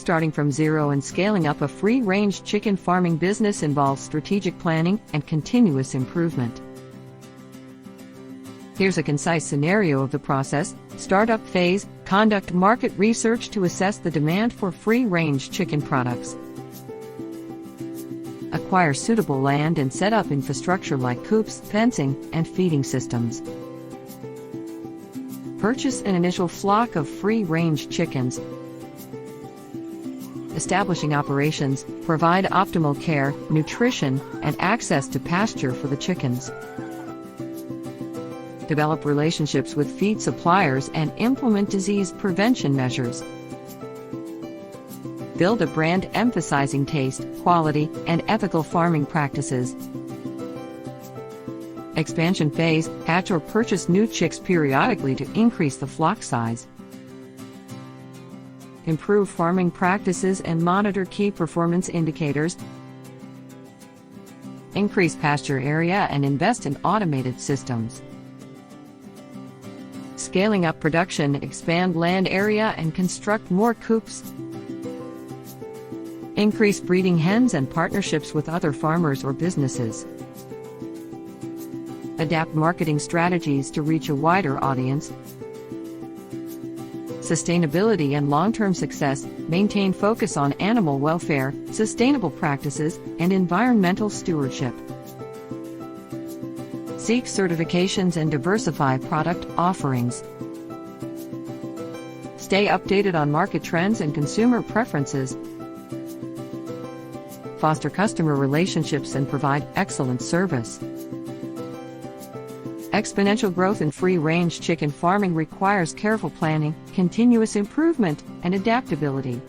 Starting from zero and scaling up a free-range chicken farming business involves strategic planning and continuous improvement. Here's a concise scenario of the process. Startup phase: conduct market research to assess the demand for free-range chicken products. Acquire suitable land and set up infrastructure like coops, fencing, and feeding systems. Purchase an initial flock of free-range chickens. Establishing operations: provide optimal care, nutrition, and access to pasture for the chickens. Develop relationships with feed suppliers and implement disease prevention measures. Build a brand emphasizing taste, quality, and ethical farming practices. Expansion phase: hatch or purchase new chicks periodically to increase the flock size. Improve farming practices and monitor key performance indicators. Increase pasture area and invest in automated systems. Scaling up production: expand land area and construct more coops. Increase breeding hens and partnerships with other farmers or businesses. Adapt marketing strategies to reach a wider audience. Sustainability and long-term success: maintain focus on animal welfare, sustainable practices, and environmental stewardship. Seek certifications and diversify product offerings. Stay updated on market trends and consumer preferences. Foster customer relationships and provide excellent service. Exponential growth in free-range chicken farming requires careful planning, continuous improvement, and adaptability.